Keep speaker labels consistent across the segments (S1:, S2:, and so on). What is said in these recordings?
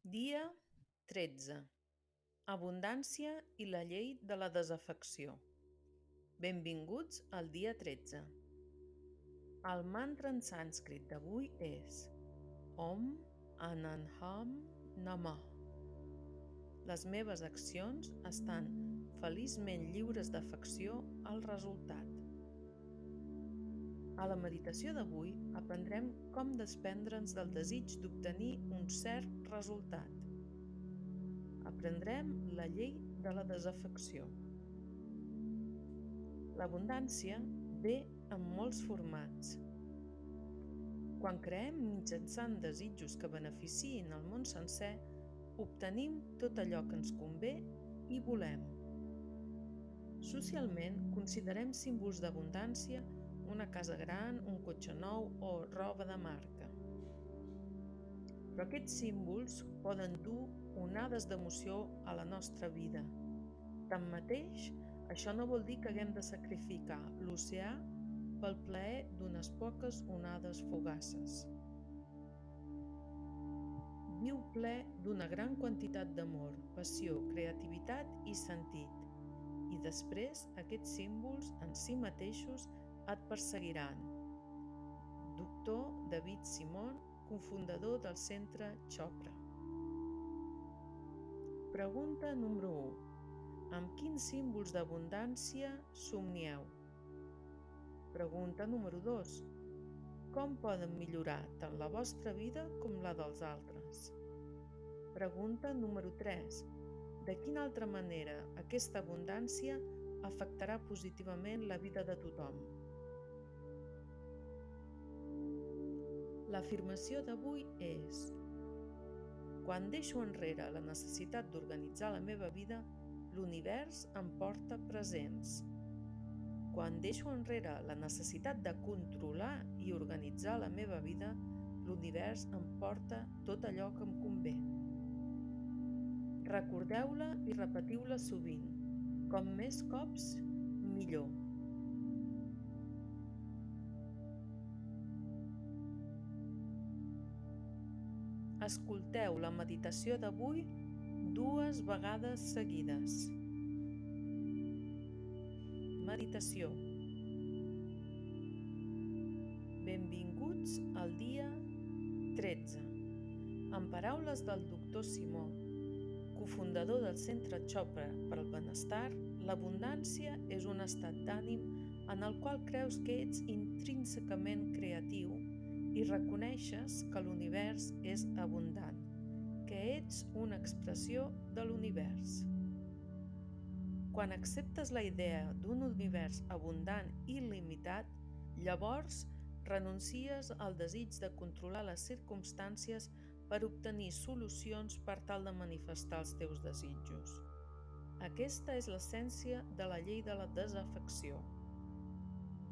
S1: Dia 13. Abundància i la llei de la desafecció. Benvinguts al dia 13. El mantra en sànscrit d'avui és Om Ananham Namah. Les meves accions estan feliçment lliures d'afecció al resultat. A la meditació d'avui aprendrem com desprendre'ns del desig d'obtenir un cert resultat. Aprendrem la llei de la desafecció. L'abundància ve en molts formats. Quan creem mitjançant desitjos que beneficiïn el món sencer, obtenim tot allò que ens convé i volem. Socialment, considerem símbols d'abundància una casa gran, un cotxe nou o roba de marca. Però aquests símbols poden dur onades d'emoció a la nostra vida. Tanmateix, això no vol dir que haguem de sacrificar l'oceà pel plaer d'unes poques onades fugaces. Viu ple d'una gran quantitat d'amor, passió, creativitat i sentit, i després aquests símbols en si mateixos et perseguiran. Doctor David Simon, cofundador del Centre Chopra. Pregunta número 1. Amb quins símbols d'abundància somnieu? Pregunta número 2. Com poden millorar tant la vostra vida com la dels altres? Pregunta número 3. De quina altra manera aquesta abundància afectarà positivament la vida de tothom? L'afirmació d'avui és: quan deixo enrere la necessitat d'organitzar la meva vida, l'univers em porta presents. Quan deixo enrere la necessitat de controlar i organitzar la meva vida, l'univers em porta tot allò que em convé. Recordeu-la i repetiu-la sovint. Com més cops, millor. Escolteu la meditació d'avui 2 vegades seguides. Meditació. Benvinguts al dia 13. En paraules del doctor Simó, cofundador del Centre Chopra per al Benestar, l'abundància és un estat d'ànim en el qual creus que ets intrínsecament creatiu i reconeixes que l'univers és abundant, que ets una expressió de l'univers. Quan acceptes la idea d'un univers abundant i il·limitat, llavors renuncies al desig de controlar les circumstàncies per obtenir solucions per tal de manifestar els teus desitjos. Aquesta és l'essència de la llei de la desafecció.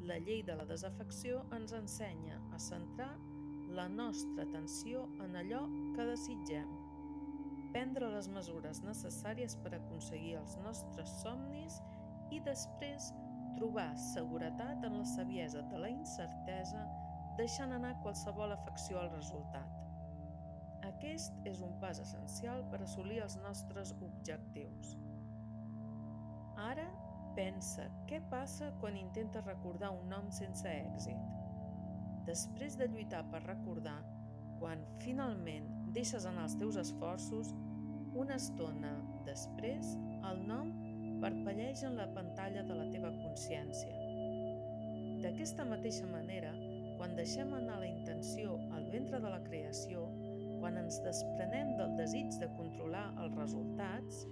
S1: La llei de la desafecció ens ensenya a centrar la nostra atenció en allò que desitgem, prendre les mesures necessàries per aconseguir els nostres somnis i després trobar seguretat en la saviesa de la incertesa, deixant anar qualsevol afecció al resultat. Aquest és un pas essencial per assolir els nostres objectius. Ara, pensa què passa quan intentes recordar un nom sense èxit. Després de lluitar per recordar, quan finalment deixes anar els teus esforços, una estona després el nom parpelleja en la pantalla de la teva consciència. D'aquesta mateixa manera, quan deixem anar la intenció al ventre de la creació, quan ens desprenem del desig de controlar els resultats,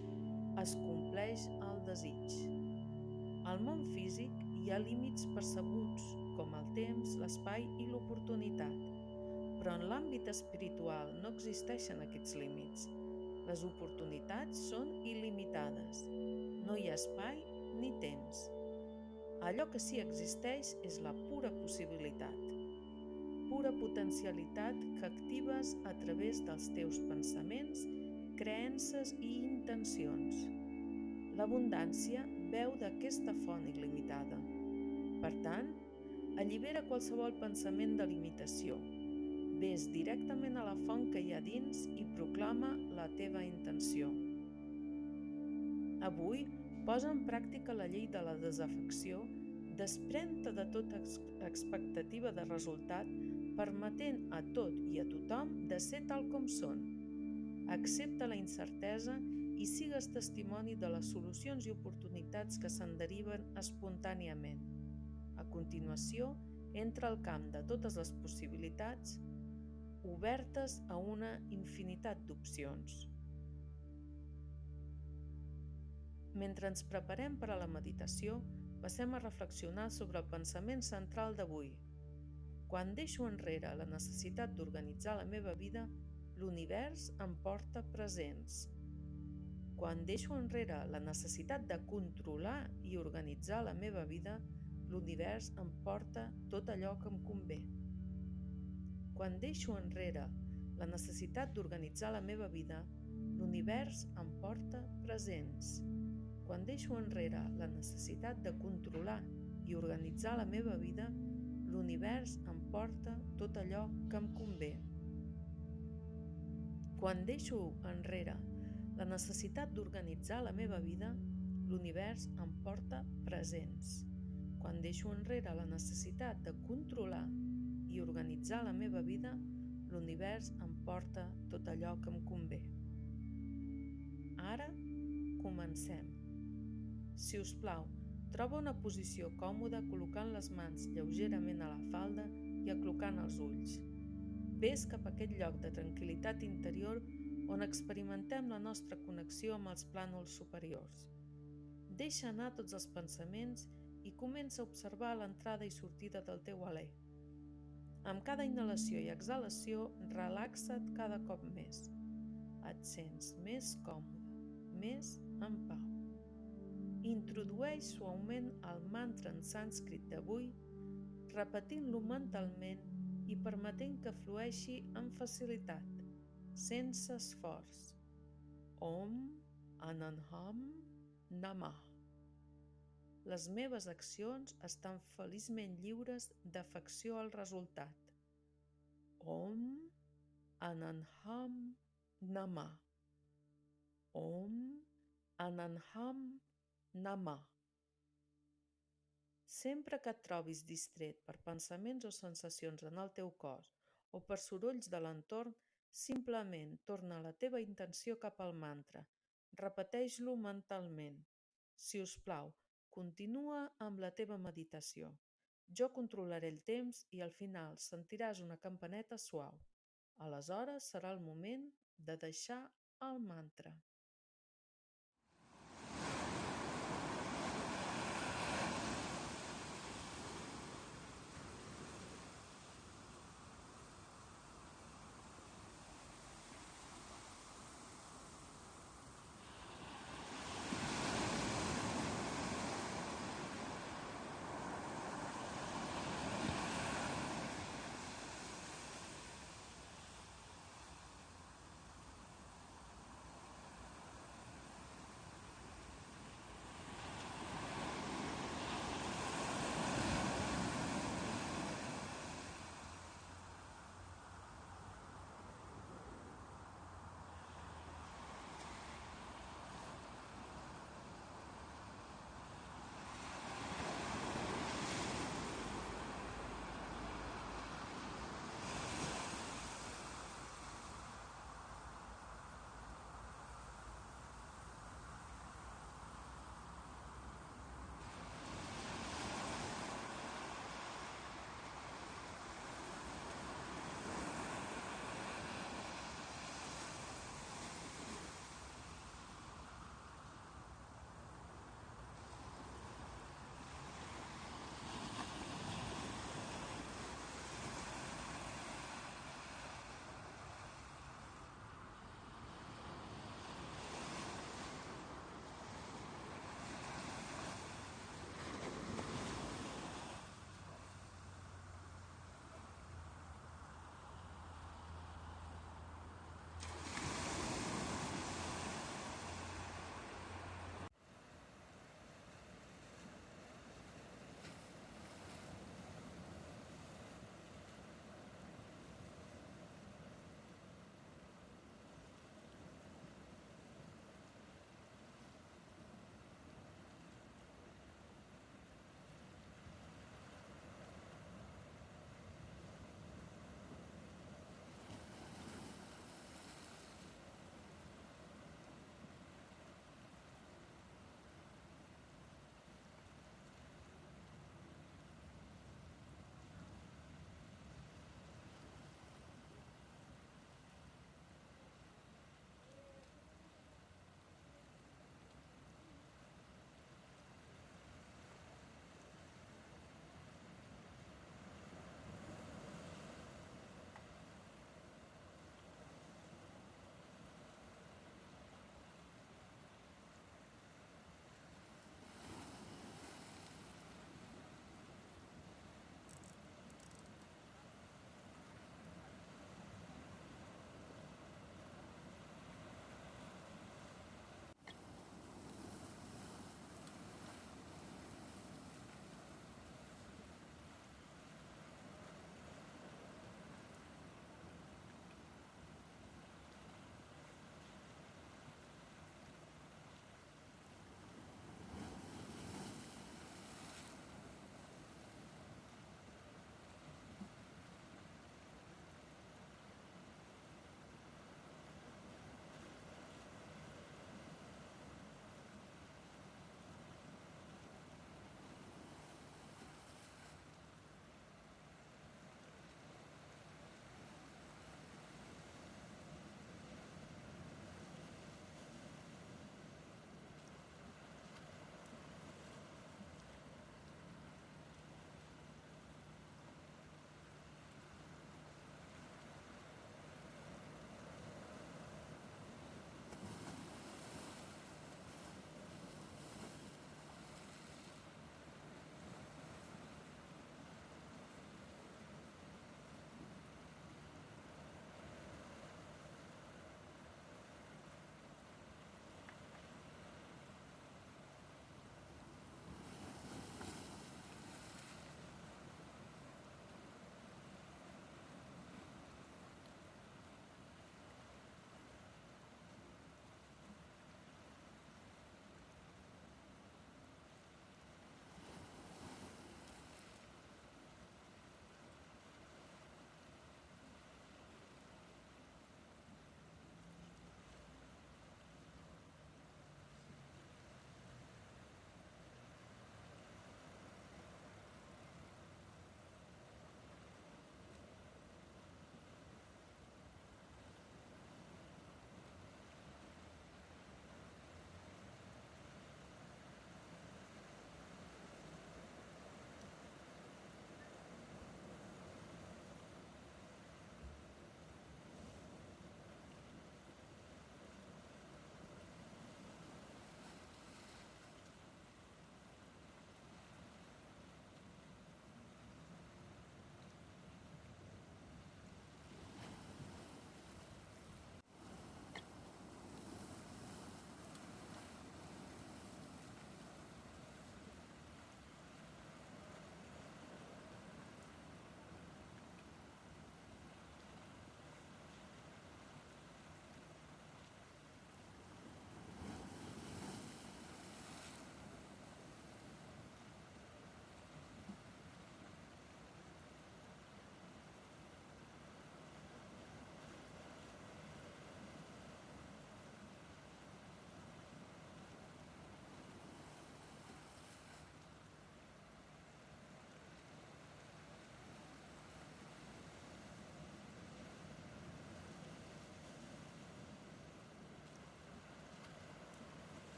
S1: es compleix el desig. Al món físic hi ha límits percebuts, com el temps, l'espai i l'oportunitat. Però en l'àmbit espiritual no existeixen aquests límits. Les oportunitats són il·limitades. No hi ha espai ni temps. Allò que sí existeix és la pura possibilitat. Pura potencialitat que actives a través dels teus pensaments, creences i intencions. L'abundància beu d'aquesta font il·limitada. Per tant, allibera qualsevol pensament de limitació. Ves directament a la font que hi ha dins i proclama la teva intenció. Avui, posa en pràctica la llei de la desafecció, desprèn-te de tota expectativa de resultat, permetent a tot i a tothom de ser tal com són. Accepta la incertesa i sigues testimoni de les solucions i oportunitats que se'n deriven espontàniament. A continuació, entra al camp de totes les possibilitats, obertes a una infinitat d'opcions. Mentre ens preparem per a la meditació, passem a reflexionar sobre el pensament central d'avui. Quan deixo enrere la necessitat d'organitzar la meva vida, l'univers em porta presents. Quan deixo enrere la necessitat de controlar i organitzar la meva vida, l'univers em porta tot allò que em convé. Quan deixo enrere la necessitat d'organitzar la meva vida, l'univers em porta presents. Quan deixo enrere la necessitat de controlar i organitzar la meva vida, l'univers em porta tot allò que em convé. Quan deixo enrere la necessitat d'organitzar la meva vida, l'univers em porta presents. Quan deixo enrere la necessitat de controlar i organitzar la meva vida, l'univers em porta tot allò que em convé. Ara comencem. Si us plau, troba una posició còmoda col·locant les mans lleugerament a la falda i aclocant els ulls. Ves cap a aquest lloc de tranquil·litat interior on experimentem la nostra connexió amb els plànols superiors. Deixa anar tots els pensaments i comença a observar l'entrada i sortida del teu alè. Amb cada inhalació i exhalació, relaxa't cada cop més. Et sents més còmode, més en pau. Introdueix suaument el mantra en sànscrit d'avui, repetint-lo mentalment i permetent que flueixi amb facilitat, sense esforç. Om Ananham Namah. Les meves accions estan feliçment lliures d'afecció al resultat. Om Ananham Namah. Om Ananham Namah. Sempre que et trobis distret per pensaments o sensacions en el teu cos o per sorolls de l'entorn, simplement torna la teva intenció cap al mantra. Repeteix-lo mentalment. Si us plau, continua amb la teva meditació. Jo controlaré el temps i al final sentiràs una campaneta suau. Aleshores serà el moment de deixar el mantra.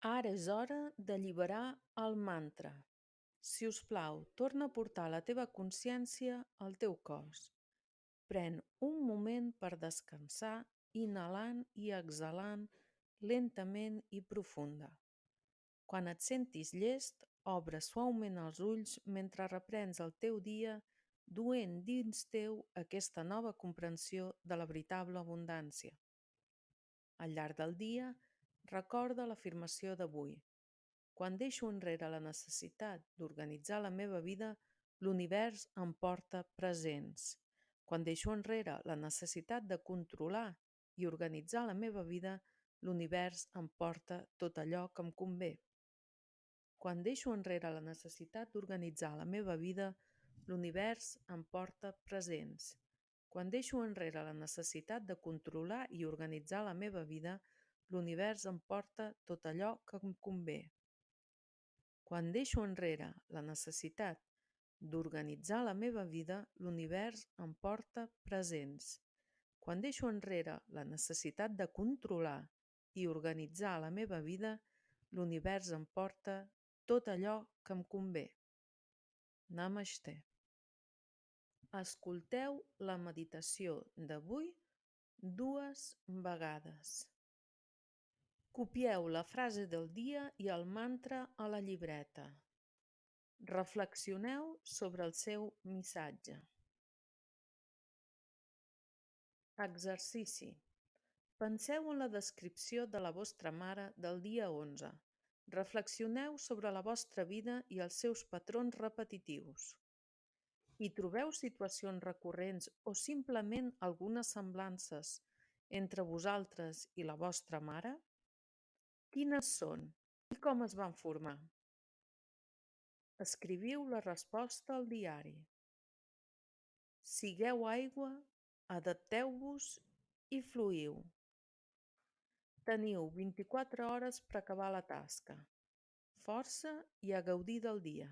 S1: Ara és hora d'alliberar el mantra. Si us plau, torna a portar la teva consciència al teu cos. Pren un moment per descansar, inhalant i exhalant lentament i profunda. Quan et sentis llest, obre suaument els ulls mentre reprens el teu dia duent dins teu aquesta nova comprensió de la veritable abundància. Al llarg del dia, recorda l'afirmació d'avui. Quan deixo enrere la necessitat d'organitzar la meva vida, l'univers em porta presents. Quan deixo enrere la necessitat de controlar i organitzar la meva vida, l'univers em porta tot allò que em convé. Quan deixo enrere la necessitat d'organitzar la meva vida, l'univers em porta presents. Quan deixo enrere la necessitat de controlar i organitzar la meva vida, l'univers em porta tot allò que em convé. Quan deixo enrere la necessitat d'organitzar la meva vida, l'univers em porta presents. Quan deixo enrere la necessitat de controlar i organitzar la meva vida, l'univers em porta tot allò que em convé. Namasté. Escolteu la meditació d'avui 2 vegades. Copieu la frase del dia i el mantra a la llibreta. Reflexioneu sobre el seu missatge. Exercici. Penseu en la descripció de la vostra mare del dia 11. Reflexioneu sobre la vostra vida i els seus patrons repetitius. Hi trobeu situacions recurrents o simplement algunes semblances entre vosaltres i la vostra mare? Quines són i com es van formar? Escriviu la resposta al diari. Sigueu aigua, adapteu-vos i fluïu. Teniu 24 hores per acabar la tasca. Força i a gaudir del dia.